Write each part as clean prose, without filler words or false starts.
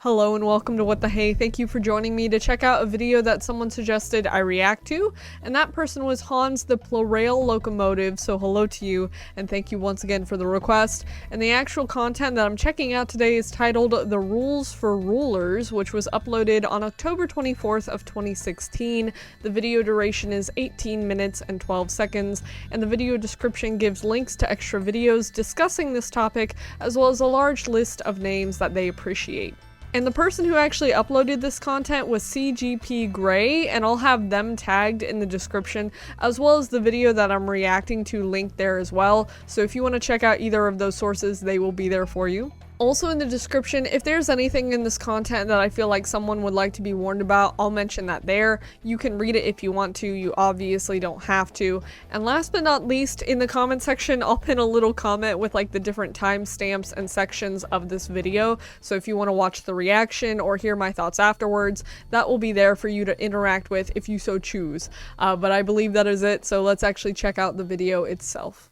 Hello and welcome to What the Hey. Thank you for joining me to check out a video that someone suggested I react to, and that person was Hans the Plurail Locomotive, so hello to you, and thank you once again for the request. And the actual content that I'm checking out today is titled The Rules for Rulers, which was uploaded on October 24th of 2016. The video duration is 18 minutes and 12 seconds, and the video description gives links to extra videos discussing this topic, as well as a large list of names that they appreciate. And the person who actually uploaded this content was CGP Gray, and I'll have them tagged in the description, as well as the video that I'm reacting to linked there as well. So if you want to check out either of those sources, they will be there for you. Also in the description, if there's anything in this content that I feel like someone would like to be warned about, I'll mention that there. You can read it if you want to, you obviously don't have to. And last but not least, in the comment section, I'll pin a little comment with like the different timestamps and sections of this video. So if you want to watch the reaction or hear my thoughts afterwards, that will be there for you to interact with if you so choose. But I believe that is it, so let's actually check out the video itself.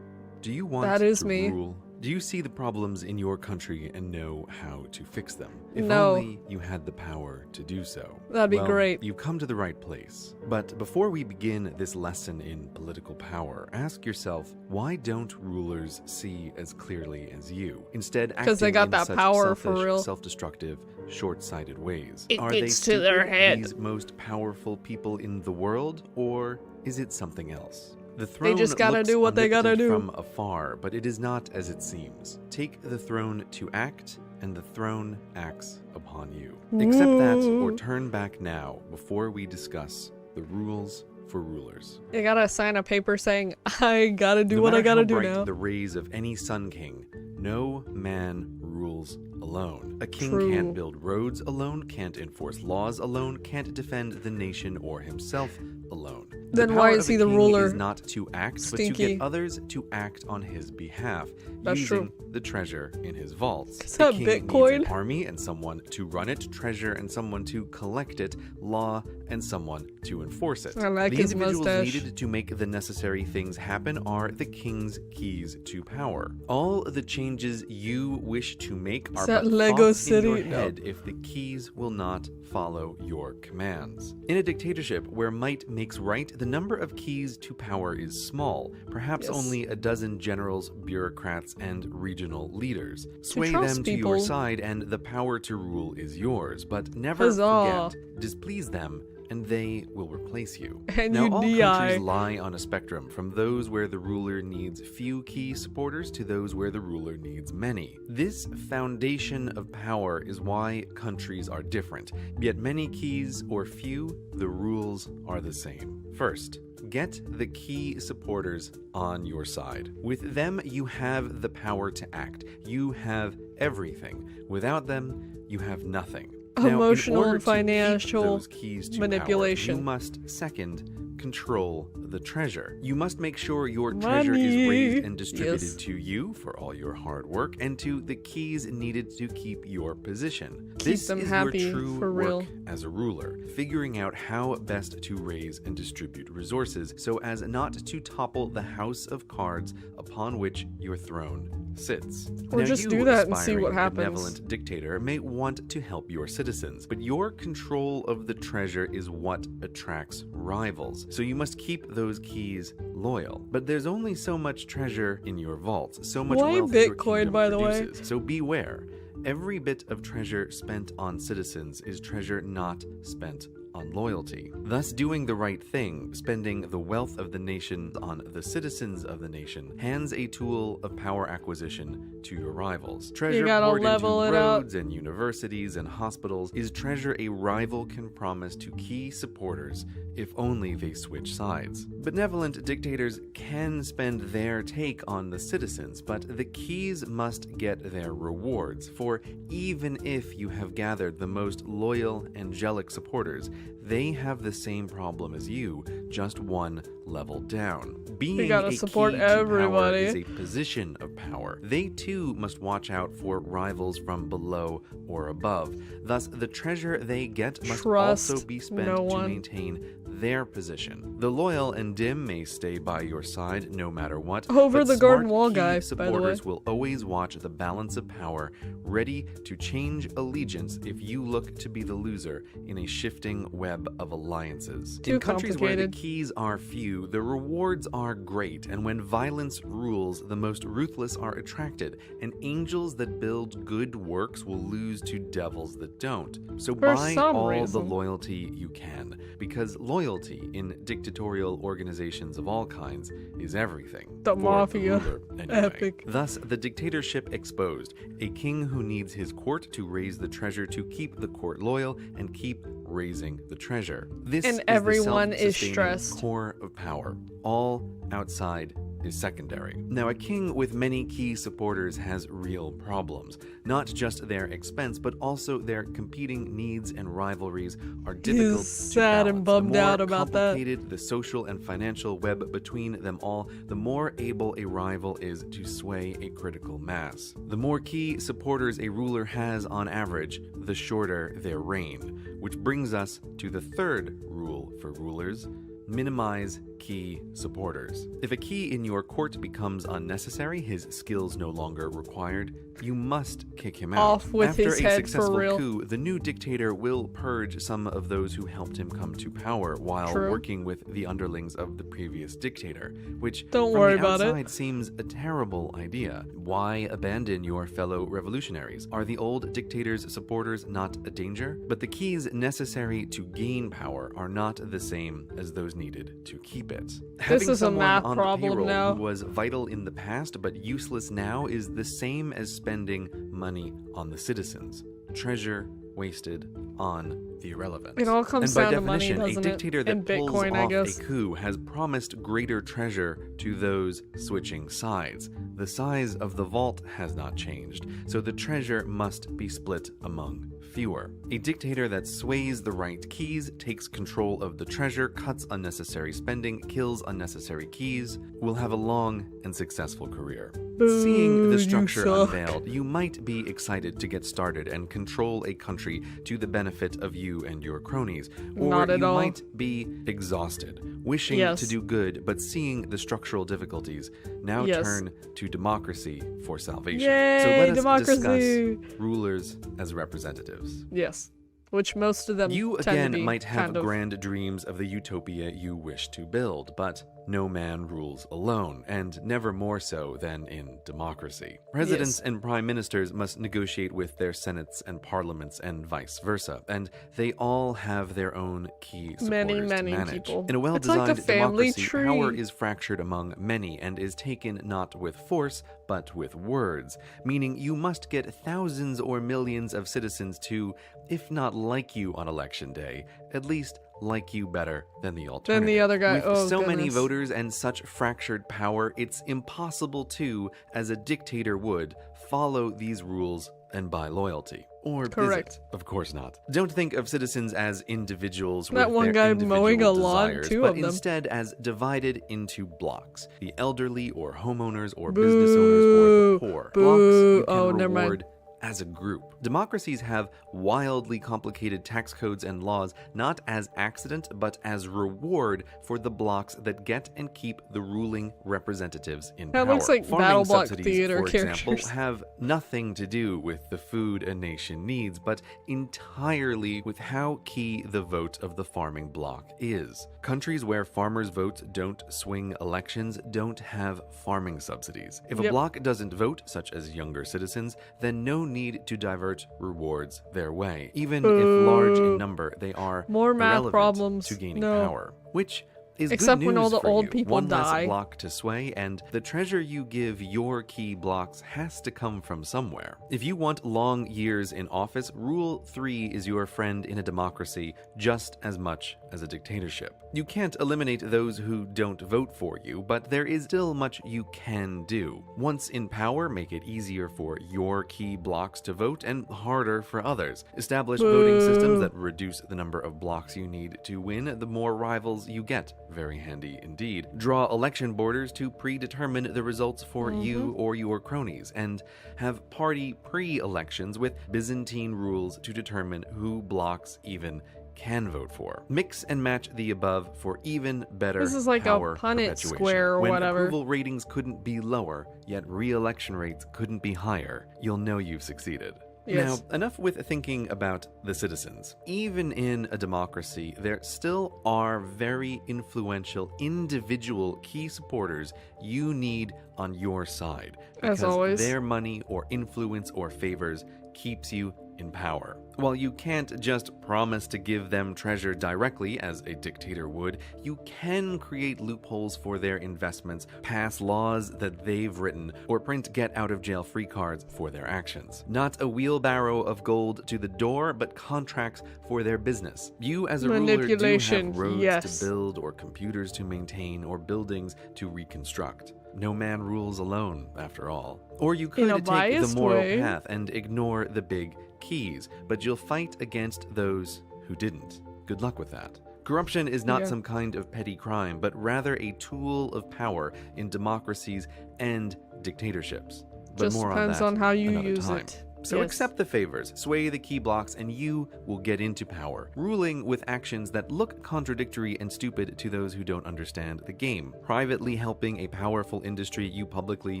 Do you want That is to me. rule? Do you see the problems in your country and know how to fix them? If No. only you had the power to do so. That'd be Well, great. You've come to the right place. But before we begin this lesson in political power, ask yourself, why don't rulers see as clearly as you? Instead, acting they got in that such power for selfish, real. self-destructive, short-sighted ways. It Are they gets to their stupid, head. these most powerful people in the world, or is it something else? The throne just gotta looks do what they gotta omnipotent do. from afar, but it is not as it seems. Take the throne to act, and the throne acts upon you. Accept that, or turn back now before we discuss the rules for rulers. You gotta sign a paper saying, I gotta do No what I matter gotta how do bright now. the rays of any sun king, no man rules alone. A king True. can't build roads alone, can't enforce laws alone, can't defend the nation or himself alone. Then The why power is of a he the king ruler? is not to act, but to Stinky. get others to act on his behalf, That's using true. the treasure in his vaults. Is A that king needs Bitcoin? an army and someone to run it, treasure and someone to collect it, law and someone to enforce it. I like the his individuals mustache. needed to make the necessary things happen are the king's keys to power. All the changes you wish to make are that but Lego thoughts in your City? No. head if the keys will not follow your commands. In a dictatorship where might makes right, the number of keys to power is small, perhaps Yes. only a dozen generals, bureaucrats, and regional leaders. Sway trust them to people. your side and the power to rule is yours, but never Huzzah. forget, displease them and they will replace you. And Now, you all DI. countries lie on a spectrum, from those where the ruler needs few key supporters to those where the ruler needs many. This foundation of power is why countries are different, yet many keys or few, the rules are the same. First, get the key supporters on your side. With them, you have the power to act. You have everything. Without them, you have nothing. Now, in Emotional order and to keep financial those keys to manipulation. power, you must, second, control the treasure. You must make sure your treasure is Money. raised and distributed Yes. to you for all your hard work and to the keys needed to keep your position. Keep This them is happy, your true for real. work as a ruler, figuring out how best to raise and distribute resources so as not to topple the house of cards upon which your throne sits. Or Now, just you, do that and see aspiring what happens. benevolent dictator may want to help your citizens, but your control of the treasure is what attracts rivals. So you must keep those keys loyal. But there's only so much treasure in your vaults, so much Why wealth your Bitcoin, kingdom by the way? produces. So beware. Every bit of treasure spent on citizens is treasure not spent on loyalty. Thus, doing the right thing, spending the wealth of the nation on the citizens of the nation, hands a tool of power acquisition to your rivals. Treasure gotta poured into level it up. roads and universities and hospitals is treasure a rival can promise to key supporters if only they switch sides. Benevolent dictators can spend their take on the citizens, but the keys must get their rewards, for even if you have gathered the most loyal, angelic supporters, they have the same problem as you, just one level down. Being gotta a support key to power everybody. is a position of power. They too must watch out for rivals from below or above. Thus, the treasure they get must Trust also be spent no to one. maintain their position. The loyal and dim may stay by your side no matter what. Over but the garden smart wall key guy, by the way. supporters will always watch the balance of power, ready to change allegiance if you look to be the loser in a shifting web of alliances. Too In countries where the complicated. keys are few, the rewards are great, and when violence rules, the most ruthless are attracted, and angels that build good works will lose to devils that don't. So For buy some all the reason. loyalty you can, because loyalty in dictatorial organizations of all kinds is everything. The for mafia. ruler, anyway. Epic. Thus, the dictatorship exposed, a king who needs his court to raise the treasure to keep the court loyal and keep raising the treasure. This And is everyone the is self-sustaining stressed. core of power. All outside is secondary. Now, a king with many key supporters has real problems. Not just their expense, but also their competing needs and rivalries are difficult to sad and balance. bummed The more out about that. complicated the social and financial web between them all, the more able a rival is to sway a critical mass. The more key supporters a ruler has on average, the shorter their reign. Which brings us to the third rule for rulers: minimize key supporters. If a key in your court becomes unnecessary, his skills no longer required, you must kick him out. Off with After his a head successful for real. coup, the new dictator will purge some of those who helped him come to power while True. working with the underlings of the previous dictator, which Don't from worry the about it. outside seems a terrible idea. Why abandon your fellow revolutionaries? Are the old dictator's supporters not a danger? But the keys necessary to gain power are not the same as those needed to keep it. Having is a someone math on problem the payroll now. who was vital in the past but useless now is the same as spending money on the citizens. Treasure wasted on the irrelevant. It all comes and by down to money, definition, doesn't a it? dictator that And pulls Bitcoin, I off guess. a coup has promised greater treasure to those switching sides. The size of the vault has not changed, so the treasure must be split among fewer. A dictator that sways the right keys, takes control of the treasure, cuts unnecessary spending, kills unnecessary keys, will have a long and successful career. Boo, Seeing the you structure suck. unveiled, you might be excited to get started and control a country to the benefit of you and your cronies. Or Not at you all. might be exhausted, wishing Yes. to do good, but seeing the structural difficulties. Now Yes. turn to democracy for salvation. Yay, so let us democracy. discuss rulers as representatives. Yes. Which most of them You tend to again be might have kind of. grand dreams of the utopia you wish to build, but no man rules alone, and never more so than in democracy. Presidents Yes. and prime ministers must negotiate with their senates and parliaments and vice versa, and they all have their own key supporters Many, to many manage. people. In a It's well-designed like a family democracy, tree. power is fractured among many and is taken not with force, but with words, meaning you must get thousands or millions of citizens to, if not like you on election day, at least like you better than the alternative. Than the other guy. With Oh, so many goodness. voters and such fractured power, it's impossible to, as a dictator would, follow these rules and buy loyalty. Or Correct. is it? Of course not. Don't think of citizens as individuals That with one their guy individual mowing a lawn, desires, two but of them. instead as divided into blocks. The elderly or homeowners or business owners or the poor. Boo. Blocks you can Oh, never mind. reward as a group. Democracies have wildly complicated tax codes and laws, not as accident, but as reward for the blocks that get and keep the ruling representatives in That power. looks like Farming Battle Block subsidies, Theater for example, characters. have nothing to do with the food a nation needs, but entirely with how key the vote of the farming bloc is. Countries where farmers' votes don't swing elections don't have farming subsidies. If a Yep. bloc doesn't vote, such as younger citizens, then no need to divert rewards their way. Even if large in number, they are More math irrelevant problems. to gaining No. power, which is Except good when news all the for old you. people One die. less block to sway, and the treasure you give your key blocks has to come from somewhere. If you want long years in office, Rule 3 is your friend in a democracy just as much as a dictatorship. You can't eliminate those who don't vote for you, but there is still much you can do. Once in power, make it easier for your key blocks to vote and harder for others. Establish voting systems that reduce the number of blocks you need to win, the more rivals you get very handy indeed. Draw election borders to predetermine the results for you or your cronies, and have party pre-elections with Byzantine rules to determine who blocks even can vote for. Mix and match the above for even better This is like power a Punnett perpetuation. square or when whatever. Approval ratings couldn't be lower, yet re-election rates couldn't be higher, you'll know you've succeeded. Yes. Now, enough with thinking about the citizens. Even in a democracy, there still are very influential individual key supporters you need on your side. As always. Their money or influence or favors keeps you in power. While you can't just promise to give them treasure directly, as a dictator would, you can create loopholes for their investments, pass laws that they've written, or print get-out-of-jail-free cards for their actions. Not a wheelbarrow of gold to the door, but contracts for their business. You as a ruler do have roads to build, or computers to maintain, or buildings to reconstruct. No man rules alone, after all. Or you could take the moral path and ignore the big keys, but you'll fight against those who didn't. Good luck with that. Corruption is not some kind of petty crime, but rather a tool of power in democracies and dictatorships. But Just more depends on on how you another use time. it. So accept the favors, sway the key blocks, and you will get into power, ruling with actions that look contradictory and stupid to those who don't understand the game, privately helping a powerful industry you publicly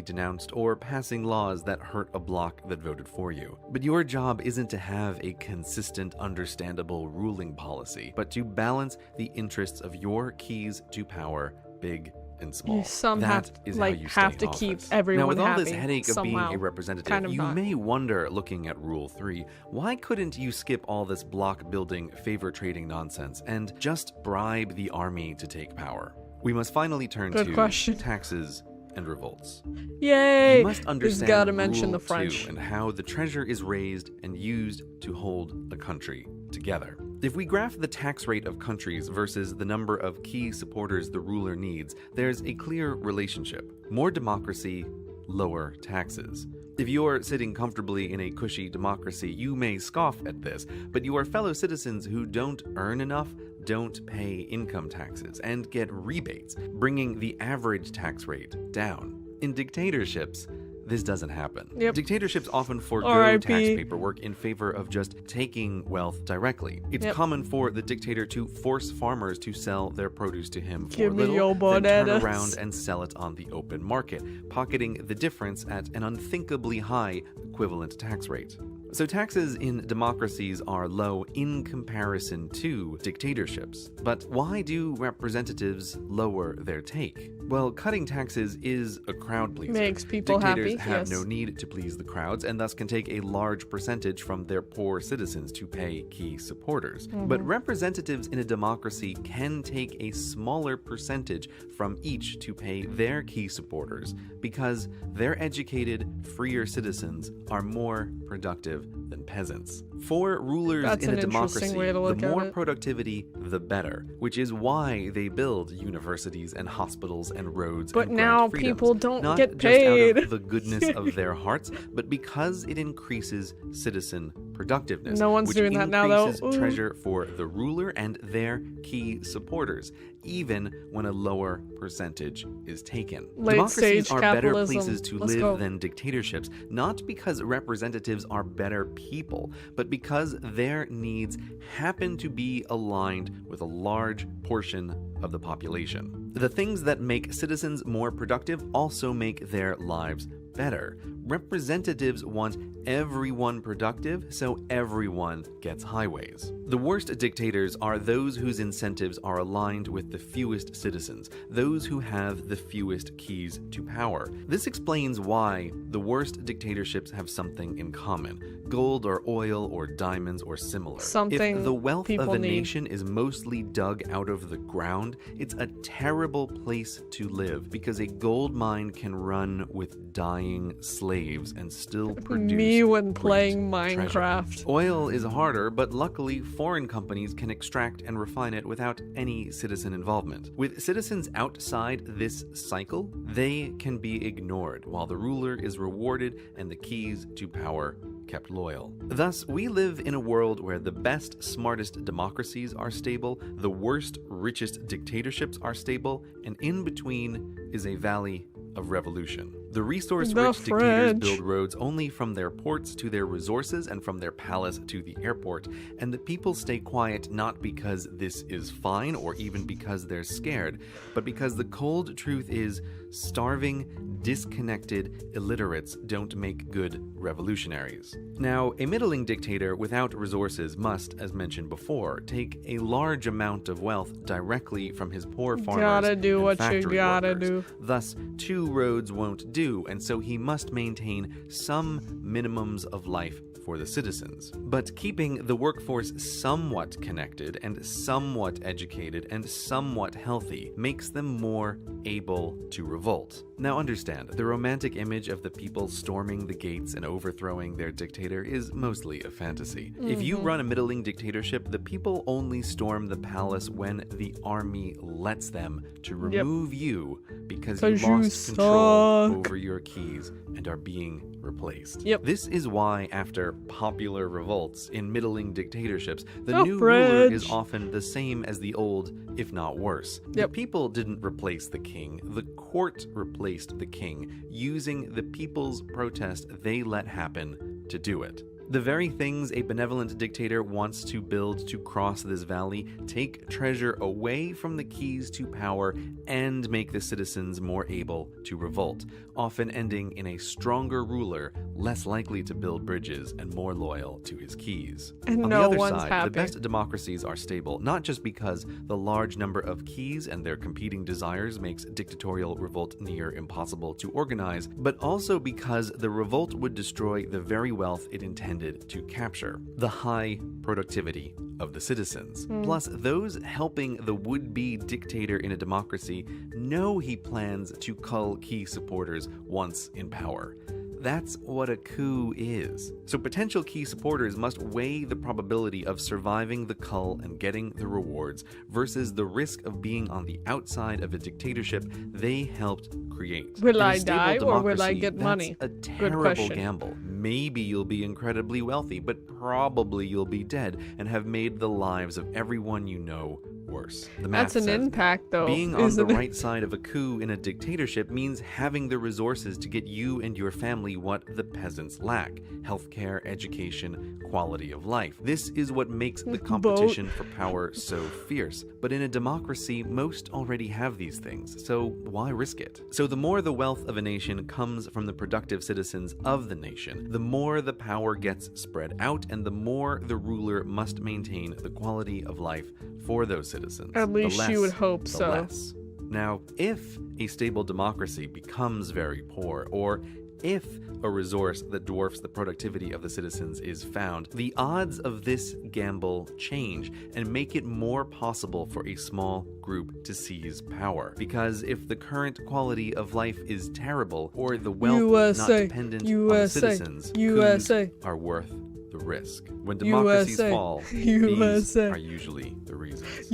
denounced, or passing laws that hurt a bloc that voted for you. But your job isn't to have a consistent, understandable ruling policy, but to balance the interests of your keys to power, big and small. You some that have, is like, how you have stay to in keep office. everyone Now, with all happy this headache of being somehow. a representative, Kind of you not. may wonder, looking at Rule 3, why couldn't you skip all this block building, favor trading nonsense and just bribe the army to take power? We must finally turn Good to question. taxes and revolts. Yay! You must understand gotta mention Rule the French. 2 and how the treasure is raised and used to hold a country together. If we graph the tax rate of countries versus the number of key supporters the ruler needs, there's a clear relationship. More democracy, lower taxes. If you're sitting comfortably in a cushy democracy, you may scoff at this, but your fellow citizens who don't earn enough don't pay income taxes and get rebates, bringing the average tax rate down. In dictatorships, this doesn't happen. Yep. Dictatorships often forego R.I.P. tax paperwork in favor of just taking wealth directly. It's common for the dictator to force farmers to sell their produce to him for Give me little, your then turn bananas. around and sell it on the open market, pocketing the difference at an unthinkably high equivalent tax rate. So taxes in democracies are low in comparison to dictatorships. But why do representatives lower their take? Well, cutting taxes is a crowd pleaser. Makes people Dictators happy, have yes. no need to please the crowds, and thus can take a large percentage from their poor citizens to pay key supporters. But representatives in a democracy can take a smaller percentage from each to pay their key supporters, because their educated, freer citizens are more productive than peasants. For rulers That's in an a interesting democracy, way to look the at more it. productivity, the better, which is why they build universities and hospitals and roads But and now grant freedoms, people don't not get just out paid. of the goodness of their hearts, but because it increases citizen productiveness. No one's which doing that now, though. increases Ooh. treasure for the ruler and their key supporters, even when a lower percentage is taken. Late Democracies stage are better capitalism. places to Let's live go. than dictatorships, not because representatives are better people, but because their needs happen to be aligned with a large portion of the population. The things that make citizens more productive also make their lives better. Representatives want everyone productive, so everyone gets highways. The worst dictators are those whose incentives are aligned with the fewest citizens, those who have the fewest keys to power. This explains why the worst dictatorships have something in common: gold or oil or diamonds or similar. Something If the wealth of people a need. nation is mostly dug out of the ground, it's a terrible place to live, because a gold mine can run with dying slaves and still produce Me when great playing treasure. Minecraft. Oil is harder, but luckily foreign companies can extract and refine it without any citizen involvement. With citizens outside this cycle, they can be ignored while the ruler is rewarded and the keys to power kept loyal. Thus, we live in a world where the best, smartest democracies are stable, the worst, richest dictatorships are stable, and in between is a valley of revolution. The resource-rich dictators build roads only from their ports to their resources and from their palace to the airport, and the people stay quiet not because this is fine or even because they're scared, but because the cold truth is starving, disconnected illiterates don't make good revolutionaries. Now, a middling dictator without resources must, as mentioned before, take a large amount of wealth directly from his poor farmers and factory workers. Thus, two roads won't do, and so he must maintain some minimums of life for the citizens. But keeping the workforce somewhat connected and somewhat educated and somewhat healthy makes them more able to revolt. Now understand, the romantic image of the people storming the gates and overthrowing their dictator is mostly a fantasy. If you run a middling dictatorship, the people only storm the palace when the army lets them to remove you because you lost control over your keys and are being replaced. This is why after popular revolts in middling dictatorships, the new ruler is often the same as the old, if not worse. The people didn't replace the king, the court replaced the king, using the people's protest they let happen to do it. The very things a benevolent dictator wants to build to cross this valley take treasure away from the keys to power and make the citizens more able to revolt, often ending in a stronger ruler, less likely to build bridges and more loyal to his keys. And on no the other one's side, happy. the best democracies are stable, not just because the large number of keys and their competing desires makes dictatorial revolt near impossible to organize, but also because the revolt would destroy the very wealth it intended to capture, the high productivity of the citizens. Plus, those helping the would-be dictator in a democracy know he plans to cull key supporters once in power. That's what a coup is. So potential key supporters must weigh the probability of surviving the cull and getting the rewards versus the risk of being on the outside of a dictatorship they helped create. Will I die or will I get money? That's a terrible gamble. Maybe you'll be incredibly wealthy, but probably you'll be dead and have made the lives of everyone you know worse. The math That's an says impact, though. being on the right side of a coup in a dictatorship means having the resources to get you and your family what the peasants lack: healthcare, education, quality of life. This is what makes the competition for power so fierce. But in a democracy, most already have these things, so why risk it? So the more the wealth of a nation comes from the productive citizens of the nation, the more the power gets spread out and the more the ruler must maintain the quality of life for those citizens. At least you would hope so. Less. Now, if a stable democracy becomes very poor, or if a resource that dwarfs the productivity of the citizens is found, the odds of this gamble change and make it more possible for a small group to seize power. Because if the current quality of life is terrible, or the wealth not dependent on citizens, coups are worth the risk. When democracies fall, these are usually the reasons.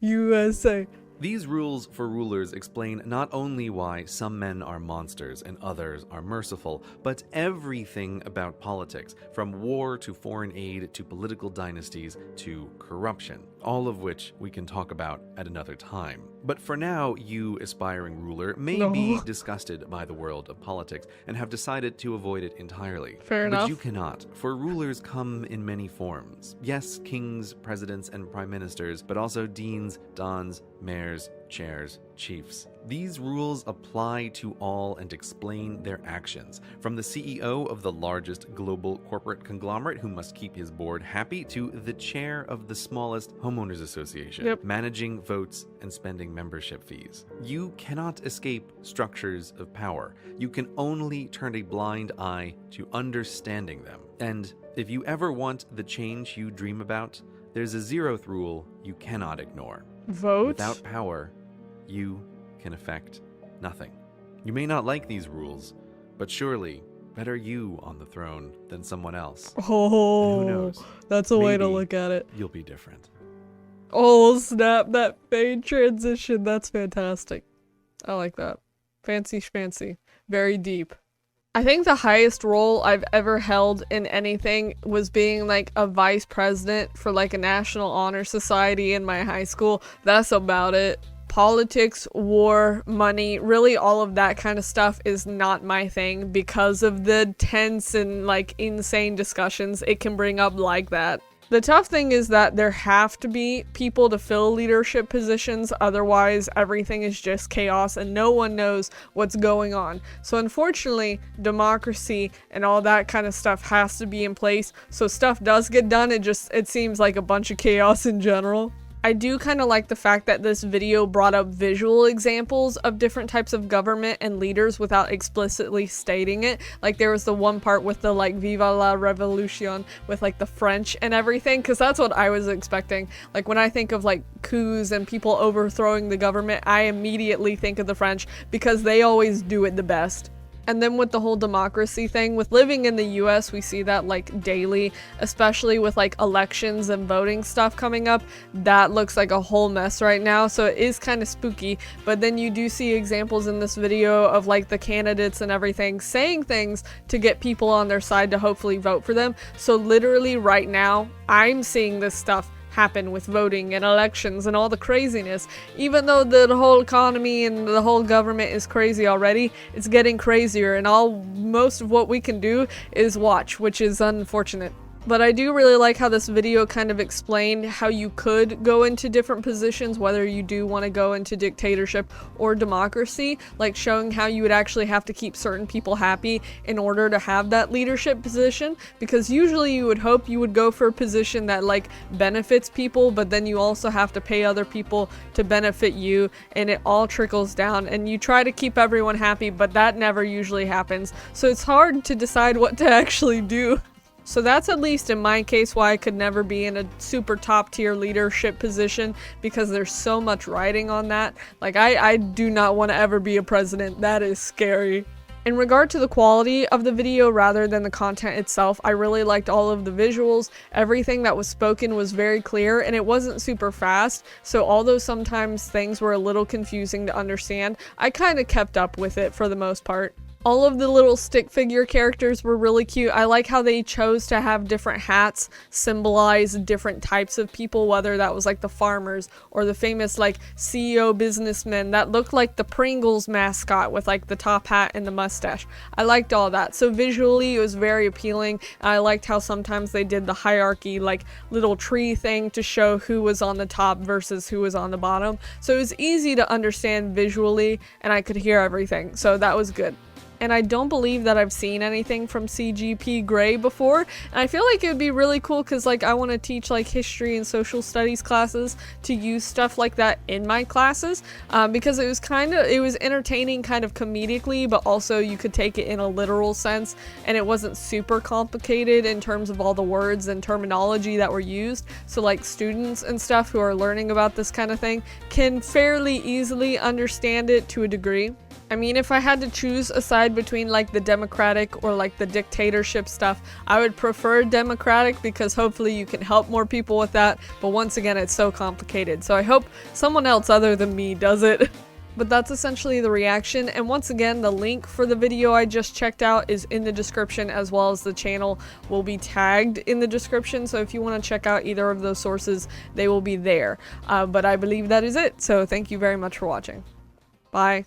USA. These rules for rulers explain not only why some men are monsters and others are merciful, but everything about politics, from war to foreign aid to political dynasties to corruption, all of which we can talk about at another time. But for now, you aspiring ruler may be disgusted by the world of politics and have decided to avoid it entirely. Fair enough. But you cannot, for rulers come in many forms. Yes, kings, presidents, and prime ministers, but also deans, dons, mayors, chairs, chiefs. These rules apply to all and explain their actions, from the CEO of the largest global corporate conglomerate who must keep his board happy to the chair of the smallest homeowners association, managing votes and spending membership fees. You cannot escape structures of power. You can only turn a blind eye to understanding them. And if you ever want the change you dream about, there's a zeroth rule you cannot ignore. Vote? Without power, you can affect nothing. You may not like these rules, but surely better you on the throne than someone else. Oh, and who knows? That's a way to look at it. You'll be different. Oh, snap, that fade transition. That's fantastic. I like that. Fancy schmancy. Very deep. I think the highest role I've ever held in anything was being like a vice president for like a National Honor Society in my high school. That's about it. Politics, war, money, really all of that kind of stuff is not my thing because of the tense and like insane discussions it can bring up like that. The tough thing is that there have to be people to fill leadership positions, otherwise everything is just chaos and no one knows what's going on. So unfortunately, democracy and all that kind of stuff has to be in place, so stuff does get done, it seems like a bunch of chaos in general. I do kind of like the fact that this video brought up visual examples of different types of government and leaders without explicitly stating it. Like there was the one part with the like Viva la Revolution with like the French and everything, because that's what I was expecting. Like when I think of like coups and people overthrowing the government, I immediately think of the French because they always do it the best. And then with the whole democracy thing, with living in the US, we see that like daily, especially with like elections and voting stuff coming up. That looks like a whole mess right now, so it is kind of spooky. But then you do see examples in this video of like the candidates and everything saying things to get people on their side to hopefully vote for them. So literally right now, I'm seeing this stuff happen with voting and elections and all the craziness. Even though the whole economy and the whole government is crazy already, it's getting crazier, and most of what we can do is watch, which is unfortunate. But I do really like how this video kind of explained how you could go into different positions, whether you do want to go into dictatorship or democracy, like showing how you would actually have to keep certain people happy in order to have that leadership position, because usually you would hope you would go for a position that like benefits people, but then you also have to pay other people to benefit you, and it all trickles down, and you try to keep everyone happy, but that never usually happens. So it's hard to decide what to actually do. So that's at least in my case why I could never be in a super top tier leadership position, because there's so much riding on that. Like I do not want to ever be a president. That is scary. In regard to the quality of the video rather than the content itself, I really liked all of the visuals. Everything that was spoken was very clear, and it wasn't super fast, so although sometimes things were a little confusing to understand, I kind of kept up with it for the most part. All of the little stick figure characters were really cute. I like how they chose to have different hats symbolize different types of people, whether that was like the farmers or the famous like CEO businessmen that looked like the Pringles mascot with like the top hat and the mustache. I liked all that. So visually it was very appealing. I liked how sometimes they did the hierarchy, like little tree thing to show who was on the top versus who was on the bottom. So it was easy to understand visually, and I could hear everything. So that was good. And I don't believe that I've seen anything from CGP Grey before, and I feel like it would be really cool because like I want to teach like history and social studies classes to use stuff like that in my classes, because it was entertaining kind of comedically, but also you could take it in a literal sense, and it wasn't super complicated in terms of all the words and terminology that were used. So like students and stuff who are learning about this kind of thing can fairly easily understand it to a degree. I mean, if I had to choose a side between like the democratic or like the dictatorship stuff, I would prefer democratic because hopefully you can help more people with that, but once again it's so complicated, so I hope someone else other than me does it. But that's essentially the reaction, and once again the link for the video I just checked out is in the description, as well as the channel will be tagged in the description, so if you want to check out either of those sources, they will be there. But I believe that is it, so thank you very much for watching. Bye.